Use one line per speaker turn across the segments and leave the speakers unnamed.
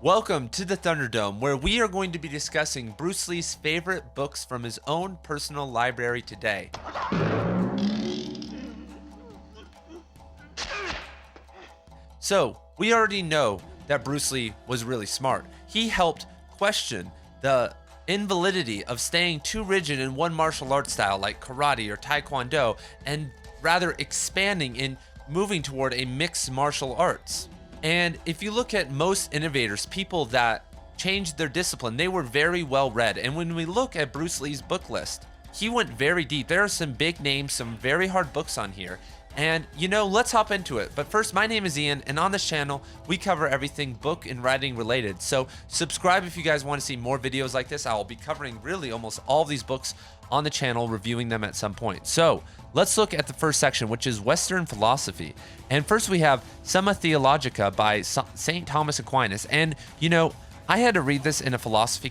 Welcome to the Thunderdome, where we are going to be discussing Bruce Lee's favorite books from his own personal library today. So, we already know that Bruce Lee was really smart. He helped question the invalidity of staying too rigid in one martial art style like karate or taekwondo, and rather expanding and moving toward a mixed martial arts. And if you look at most innovators, people that changed their discipline, they were very well read. And when we look at Bruce Lee's book list, he went very deep. There are some big names, some very hard books on here. And let's hop into it. But first, my name is Ian, and on this channel, we cover everything book and writing related. So subscribe if you guys want to see more videos like this. I will be covering really almost all of these books on the channel, reviewing them at some point. So let's look at the first section, which is Western philosophy. And first we have Summa Theologica by St. Thomas Aquinas. And I had to read this in a philosophy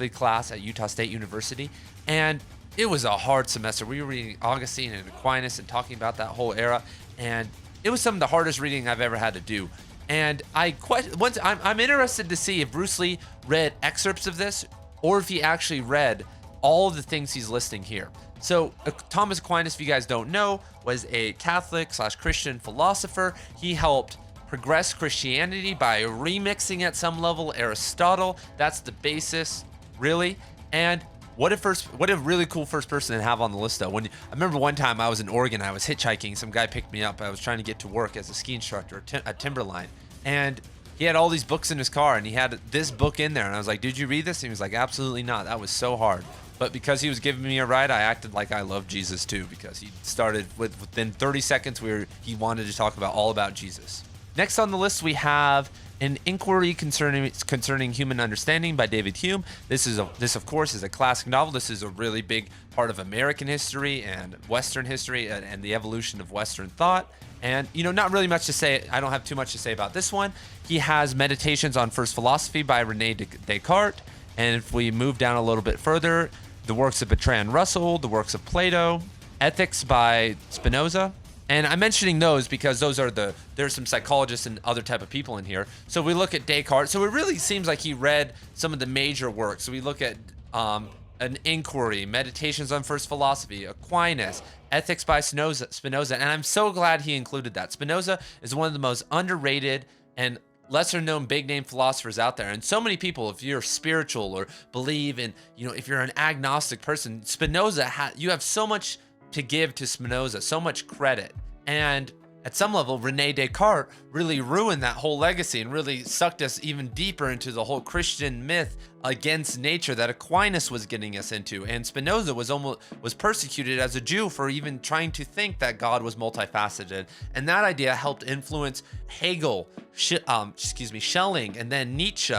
class at Utah State University, and it was a hard semester. We were reading Augustine and Aquinas and talking about that whole era, and it was some of the hardest reading I've ever had to do. And I'm interested to see if Bruce Lee read excerpts of this or if he actually read all of the things he's listing here. So Thomas Aquinas, if you guys don't know, was a Catholic/Christian philosopher. He helped progress Christianity by remixing at some level Aristotle. That's the basis, really. And what a really cool first person to have on the list, though. I remember one time I was in Oregon, I was hitchhiking. Some guy picked me up. I was trying to get to work as a ski instructor at Timberline, and he had all these books in his car, and he had this book in there. And I was like, "Did you read this?" And he was like, "Absolutely not. That was so hard." But because he was giving me a ride, I acted like I loved Jesus too, because he started within 30 seconds where he wanted to talk all about Jesus. Next on the list, we have An Inquiry Concerning Human Understanding by David Hume. This of course is a classic novel. This is a really big part of American history and Western history and the evolution of Western thought. And not really much to say. I don't have too much to say about this one. He has Meditations on First Philosophy by Rene Descartes. And if we move down a little bit further, the works of Bertrand Russell, the works of Plato, Ethics by Spinoza. And I'm mentioning those because there's some psychologists and other type of people in here. So we look at Descartes. So it really seems like he read some of the major works. So we look at An Inquiry, Meditations on First Philosophy, Aquinas, Ethics by Spinoza. And I'm so glad he included that. Spinoza is one of the most underrated and lesser known big name philosophers out there. And so many people, if you're spiritual or believe in, if you're an agnostic person, Spinoza, you have so much to give to Spinoza, so much credit. And at some level, Rene Descartes really ruined that whole legacy and really sucked us even deeper into the whole Christian myth against nature that Aquinas was getting us into. And Spinoza was persecuted as a Jew for even trying to think that God was multifaceted. And that idea helped influence Hegel, Schelling, and then Nietzsche.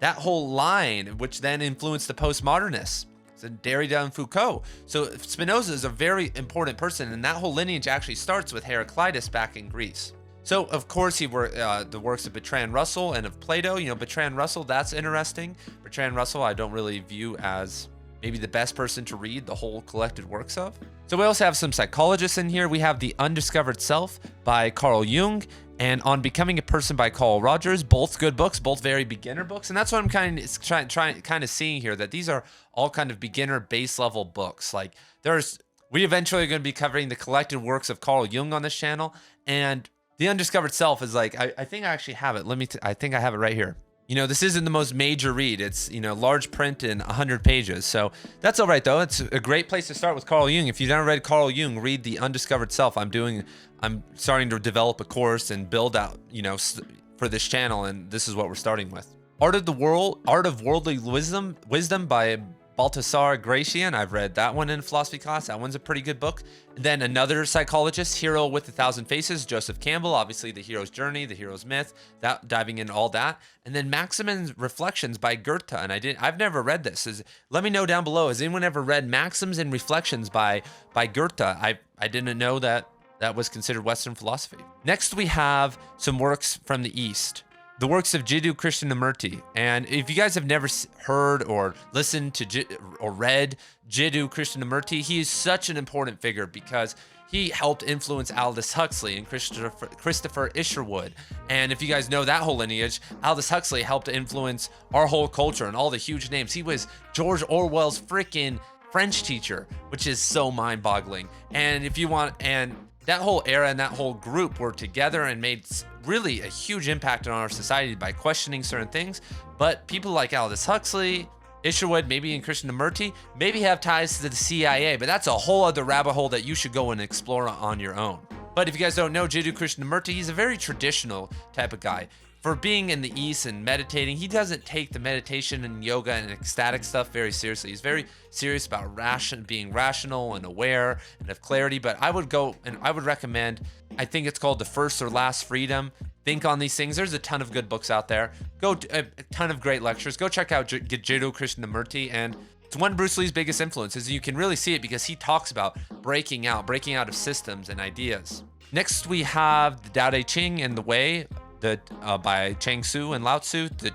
That whole line, which then influenced the postmodernists. Derrida and Foucault. So Spinoza is a very important person, and that whole lineage actually starts with Heraclitus back in Greece. So of course he worked the works of Bertrand Russell and of Plato. Bertrand Russell, that's interesting. Bertrand Russell I don't really view as maybe the best person to read the whole collected works of. So we also have some psychologists in here. We have The Undiscovered Self by Carl Jung and On Becoming a Person by Carl Rogers. Both good books, both very beginner books. And that's what I'm kind of seeing here, that these are all kind of beginner base level books. Like we eventually are going to be covering the collected works of Carl Jung on this channel. And The Undiscovered Self is like, I think I actually have it. I think I have it right here. This isn't the most major read. It's, large print in 100 pages. So that's all right, though. It's a great place to start with Carl Jung. If you've never read Carl Jung, read The Undiscovered Self. I'm starting to develop a course and build out, for this channel, and this is what we're starting with. Art of Worldly Wisdom by Baltasar Gracian. I've read that one in philosophy class. That one's a pretty good book. And then another psychologist, Hero with a Thousand Faces, Joseph Campbell. Obviously, The Hero's Journey, The Hero's Myth, diving into all that. And then Maximin's Reflections by Goethe. And I've never read this. Let me know down below. Has anyone ever read Maxims and Reflections by Goethe? I didn't know that was considered Western philosophy. Next, we have some works from the East. the works of Jiddu Krishnamurti. And if you guys have never heard or listened to or read Jiddu Krishnamurti, he is such an important figure because he helped influence Aldous Huxley and Christopher Isherwood. And if you guys know that whole lineage, Aldous Huxley helped influence our whole culture and all the huge names. He was George Orwell's freaking French teacher, which is so mind-boggling. And if you want, and that whole era and that whole group were together and made really a huge impact on our society by questioning certain things. But people like Aldous Huxley, Isherwood, maybe in Krishnamurti, maybe have ties to the CIA, but that's a whole other rabbit hole that you should go and explore on your own. But if you guys don't know Jiddu Krishnamurti, he's a very traditional type of guy. For being in the East and meditating, he doesn't take the meditation and yoga and ecstatic stuff very seriously. He's very serious about being rational and aware and have clarity. But I would go and I would recommend, I think it's called The First or Last Freedom. Think on these things. There's a ton of good books out there. A ton of great lectures. Go check out Jiddu Krishnamurti, and it's one of Bruce Lee's biggest influences. You can really see it because he talks about breaking out of systems and ideas. Next, we have the Tao Te Ching and the Way, by Chang Tzu and Lao Tzu, the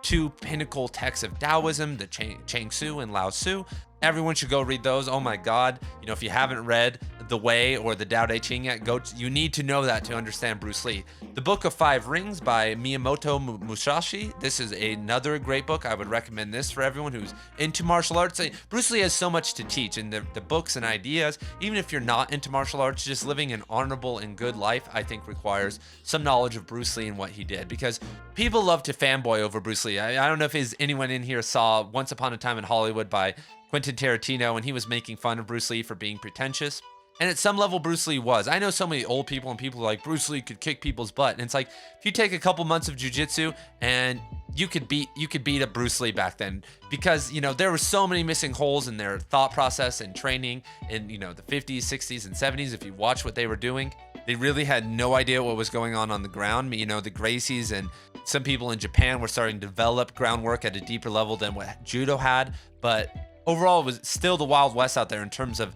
two pinnacle texts of Taoism, the Chang Tzu and Lao Tzu. Everyone should go read those. Oh my God. If you haven't read The Way or the Tao Te Ching yet, you need to know that to understand Bruce Lee. The Book of Five Rings by Miyamoto Musashi. This is another great book. I would recommend this for everyone who's into martial arts. Bruce Lee has so much to teach, and the books and ideas, even if you're not into martial arts, just living an honorable and good life, I think requires some knowledge of Bruce Lee and what he did, because people love to fanboy over Bruce Lee. I don't know if anyone in here saw Once Upon a Time in Hollywood by Quentin Tarantino, and he was making fun of Bruce Lee for being pretentious. And at some level, Bruce Lee was. I know so many old people and people are like, Bruce Lee could kick people's butt. And it's like, if you take a couple months of jiu-jitsu and you could beat up Bruce Lee back then, because, there were so many missing holes in their thought process and training in, the 50s, 60s, and 70s. If you watch what they were doing, they really had no idea what was going on the ground. The Gracies and some people in Japan were starting to develop groundwork at a deeper level than what judo had. But overall, it was still the Wild West out there in terms of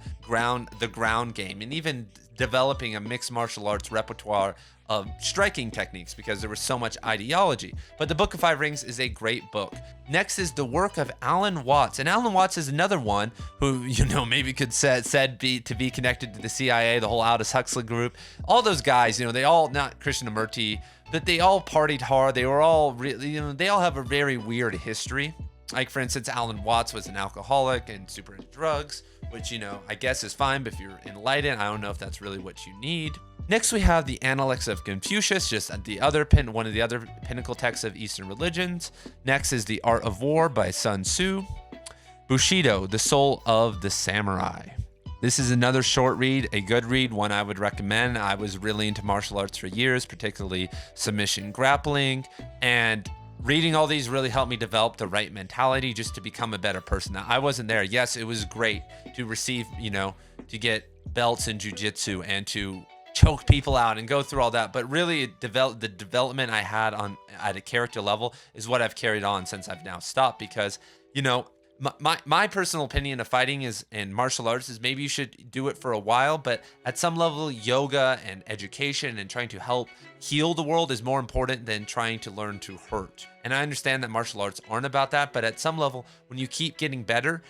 the ground game, and even developing a mixed martial arts repertoire of striking techniques, because there was so much ideology. But the Book of Five Rings is a great book. Next is the work of Alan Watts. And Alan Watts is another one who, maybe could said be connected to the CIA, the whole Aldous Huxley group. All those guys, they all, not Krishnamurti, but they all partied hard. They were all really, they all have a very weird history. Like, for instance, Alan Watts was an alcoholic and super into drugs, which, I guess is fine, but if you're enlightened, I don't know if that's really what you need. Next, we have the Analects of Confucius, just one of the other pinnacle texts of Eastern religions. Next is The Art of War by Sun Tzu. Bushido, The Soul of the Samurai. This is another short read, a good read, one I would recommend. I was really into martial arts for years, particularly submission grappling, and reading all these really helped me develop the right mentality just to become a better person. Now, I wasn't there. Yes, it was great to receive, to get belts in jiu-jitsu and to choke people out and go through all that. But really, the development I had at a character level is what I've carried on since I've now stopped, because, my personal opinion of fighting and martial arts is maybe you should do it for a while, but at some level, yoga and education and trying to help heal the world is more important than trying to learn to hurt. And I understand that martial arts aren't about that, but at some level, when you keep getting better,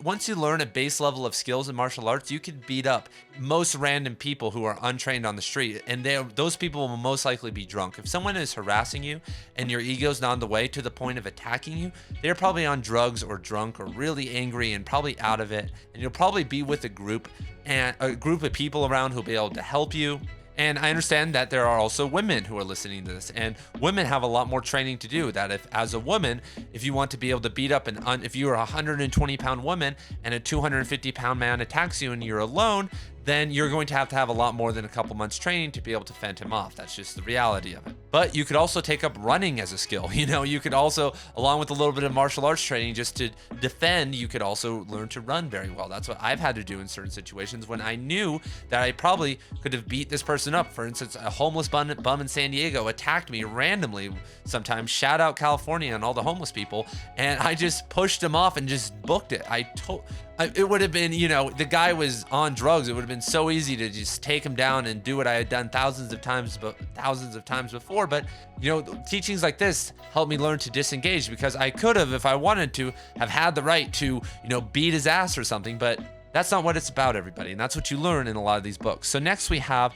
once you learn a base level of skills in martial arts, you can beat up most random people who are untrained on the street, and those people will most likely be drunk. If someone is harassing you and your ego's not on the way to the point of attacking you, they're probably on drugs or drunk or really angry and probably out of it, and you'll probably be with a group of people around who'll be able to help you. And I understand that there are also women who are listening to this, and women have a lot more training to do. That as a woman, if you want to be able to beat up if you're a 120-pound woman and a 250-pound man attacks you and you're alone, then you're going to have a lot more than a couple months training to be able to fend him off. That's just the reality of it. But you could also take up running as a skill. You could also, along with a little bit of martial arts training just to defend, you could also learn to run very well. That's what I've had to do in certain situations when I knew that I probably could have beat this person up. For instance, a homeless bum in San Diego attacked me randomly sometimes. Shout out California and all the homeless people. And I just pushed him off and just booked it. It would have been, the guy was on drugs. It would have been so easy to just take him down and do what I had done thousands of times before. But, teachings like this helped me learn to disengage, because I could have, if I wanted to, have had the right to, beat his ass or something. But that's not what it's about, everybody. And that's what you learn in a lot of these books. So next we have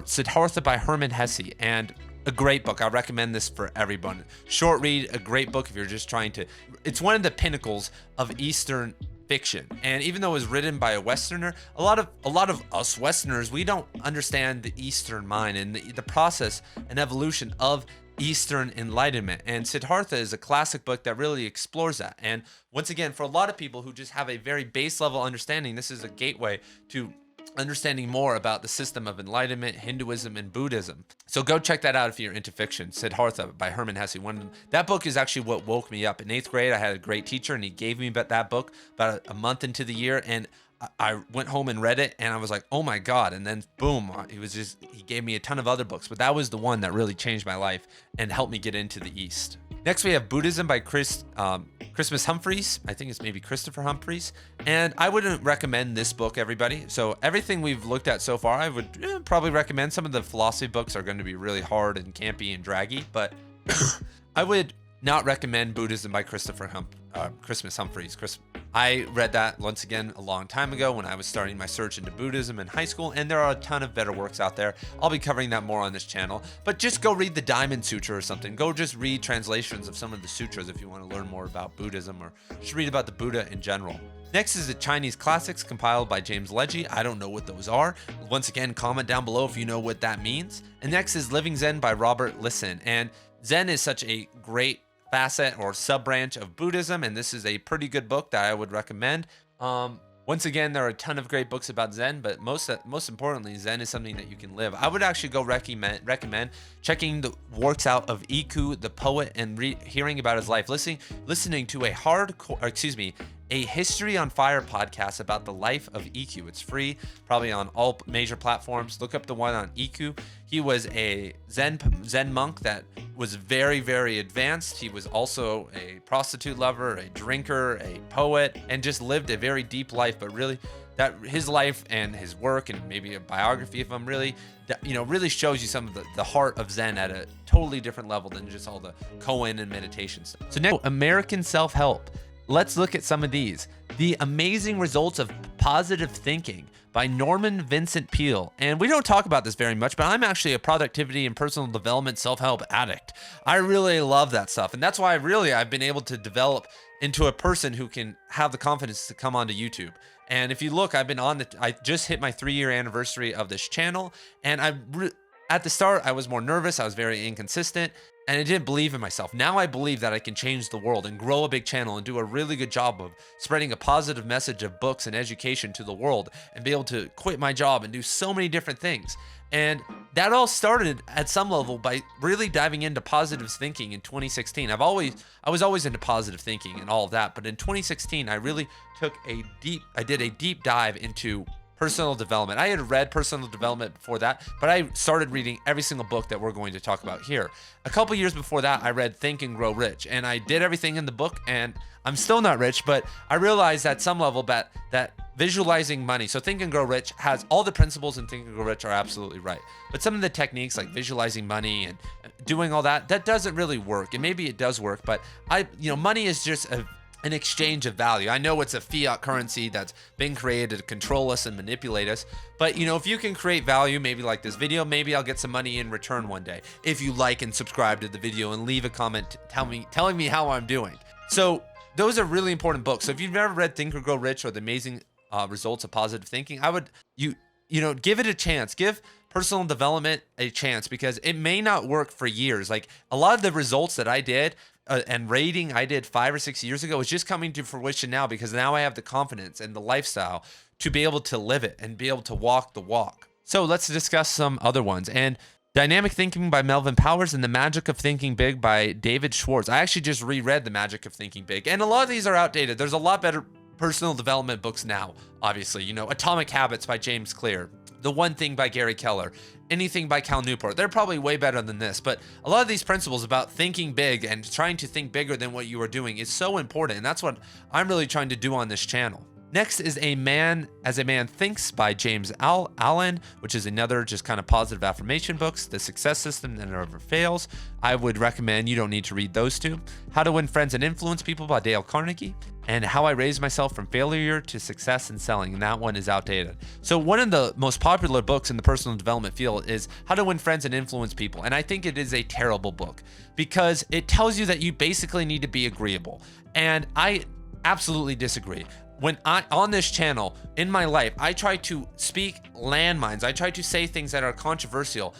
Siddhartha by Hermann Hesse. And a great book. I recommend this for everyone. Short read, a great book if you're just trying to. It's one of the pinnacles of Eastern fiction. And even though it was written by a Westerner, a lot of us Westerners, we don't understand the Eastern mind and the process and evolution of Eastern enlightenment. And Siddhartha is a classic book that really explores that. And once again, for a lot of people who just have a very base level understanding, this is a gateway to understanding more about the system of enlightenment, Hinduism, and Buddhism. So go check that out if you're into fiction. Siddhartha by Hermann Hesse. That book is actually what woke me up. In 8th grade, I had a great teacher, and he gave me that book about a month into the year, and I went home and read it, and I was like, oh my God. And then boom, he gave me a ton of other books, but that was the one that really changed my life and helped me get into the East. Next, we have Buddhism by Christmas Humphreys. I think it's maybe Christopher Humphreys. And I wouldn't recommend this book, everybody. So everything we've looked at so far, I would probably recommend. Some of the philosophy books are going to be really hard and campy and draggy, but I would not recommend Buddhism by Christmas Humphreys. I read that once again a long time ago when I was starting my search into Buddhism in high school, and there are a ton of better works out there. I'll be covering that more on this channel, but just go read the Diamond Sutra or something. Go just read translations of some of the sutras if you want to learn more about Buddhism, or just read about the Buddha in general. Next is the Chinese classics compiled by James Legge. I don't know what those are. Once again, comment down below if you know what that means. And next is Living Zen by Robert Lisson. And Zen is such a great facet or sub-branch of Buddhism, and this is a pretty good book that I would recommend. Once again, there are a ton of great books about Zen, but most importantly, Zen is something that you can live. I would actually go recommend checking the works out of Iku, the poet, and hearing about his life. Listening to a History on Fire podcast about the life of Iku. It's free, probably on all major platforms. Look up the one on Iku. He was a Zen monk that was very, very advanced. He was also a prostitute lover, a drinker, a poet, and just lived a very deep life. But really, that his life and his work, and maybe a biography of him, really shows you some of the heart of Zen at a totally different level than just all the koan and meditation stuff. So now, American Self-Help. Let's look at some of these. The Amazing Results of Positive Thinking by Norman Vincent Peale. And we don't talk about this very much, but I'm actually a productivity and personal development self-help addict. I really love that stuff. And that's why I've been able to develop into a person who can have the confidence to come onto YouTube. And if you look, I just hit my 3-year anniversary of this channel. And at the start, I was more nervous. I was very inconsistent, and I didn't believe in myself. Now I believe that I can change the world and grow a big channel and do a really good job of spreading a positive message of books and education to the world, and be able to quit my job and do so many different things. And that all started at some level by really diving into positive thinking in 2016. I was always into positive thinking and all of that, but in 2016, I really did a deep dive into personal development. I had read personal development before that, but I started reading every single book that we're going to talk about here. A couple years before that, I read Think and Grow Rich, and I did everything in the book, and I'm still not rich, but I realized at some level that visualizing money, so Think and Grow Rich has all the principles in Think and Grow Rich are absolutely right. But some of the techniques like visualizing money and doing all that doesn't really work. And maybe it does work, but money is just an exchange of value. I know it's a fiat currency that's been created to control us and manipulate us, but if you can create value, maybe like this video, maybe I'll get some money in return one day if you like and subscribe to the video and leave a comment telling me how I'm doing. So those are really important books. So if you've never read Think or Grow Rich or The Amazing Results of Positive Thinking, I would give it a chance. Give personal development a chance, because it may not work for years. Like a lot of the results that I did and rating I did 5 or 6 years ago is just coming to fruition now, because now I have the confidence and the lifestyle to be able to live it and be able to walk the walk. So let's discuss some other ones. And Dynamic Thinking by Melvin Powers and The Magic of Thinking Big by David Schwartz. I actually just reread The Magic of Thinking Big, and a lot of these are outdated. There's a lot better personal development books now, obviously. Atomic Habits by James Clear, The One Thing by Gary Keller, anything by Cal Newport. They're probably way better than this, but a lot of these principles about thinking big and trying to think bigger than what you are doing is so important, and that's what I'm really trying to do on this channel. Next is A Man as a Man Thinks by James Allen, which is another just kind of positive affirmation books. The Success System That Never Fails. I would recommend, you don't need to read those two. How to Win Friends and Influence People by Dale Carnegie. And How I Raised Myself from Failure to Success in Selling. And that one is outdated. So one of the most popular books in the personal development field is How to Win Friends and Influence People. And I think it is a terrible book because it tells you that you basically need to be agreeable. And I absolutely disagree. When on this channel, in my life, I try to speak landmines. I try to say things that are controversial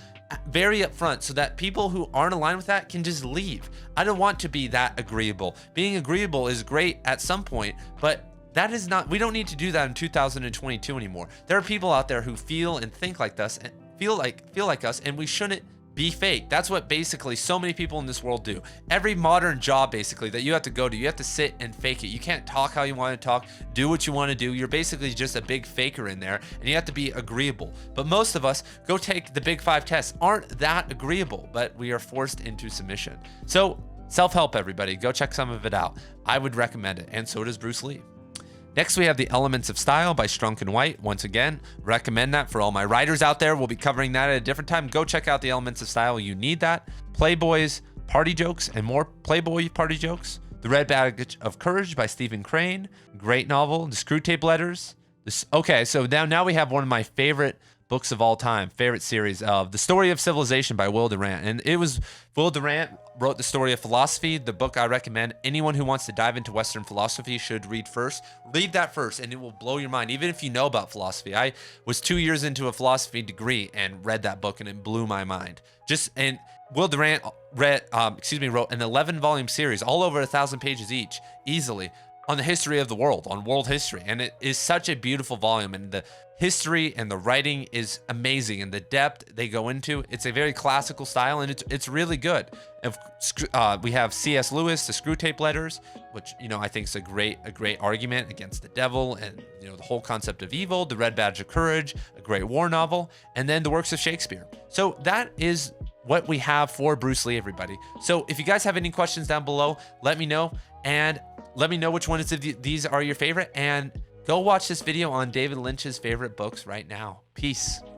very upfront so that people who aren't aligned with that can just leave. I don't want to be that agreeable. Being agreeable is great at some point, but that is not, we don't need to do that in 2022 anymore. There are people out there who feel and think like us and feel like us, and we shouldn't be fake. That's what basically so many people in this world do. Every modern job basically that you have to go to, you have to sit and fake it. You can't talk how you want to talk, do what you want to do. You're basically just a big faker in there, and you have to be agreeable. But most of us go take the big 5 tests, aren't that agreeable, but we are forced into submission. So self-help, everybody, go check some of it out. I would recommend it, and so does Bruce Lee. Next, we have The Elements of Style by Strunk and White. Once again, recommend that for all my writers out there. We'll be covering that at a different time. Go check out The Elements of Style. You need that. Playboy's Party Jokes and More Playboy Party Jokes. The Red Baggage of Courage by Stephen Crane. Great novel. The Screwtape Letters. Okay, so now we have one of my favorite books of all time, favorite series of The Story of Civilization by Will Durant. And it was Will Durant wrote The Story of Philosophy, the book I recommend anyone who wants to dive into Western philosophy should read first. Read that first and it will blow your mind, even if you know about philosophy. I was 2 years into a philosophy degree and read that book and it blew my mind. And Will Durant wrote an 11-volume series, all over 1,000 pages each, easily, on the history of the world, on world history. And it is such a beautiful volume, and the history and the writing is amazing, and the depth they go into. It's a very classical style, and it's really good. We have C.S. Lewis, The Screwtape Letters, which I think is a great argument against the devil and the whole concept of evil. The Red Badge of Courage, a great war novel, and then the works of Shakespeare. So that is what we have for Bruce Lee, everybody. So if you guys have any questions down below, let me know, and let me know which ones of these are your favorite, and go watch this video on David Lynch's favorite books right now. Peace.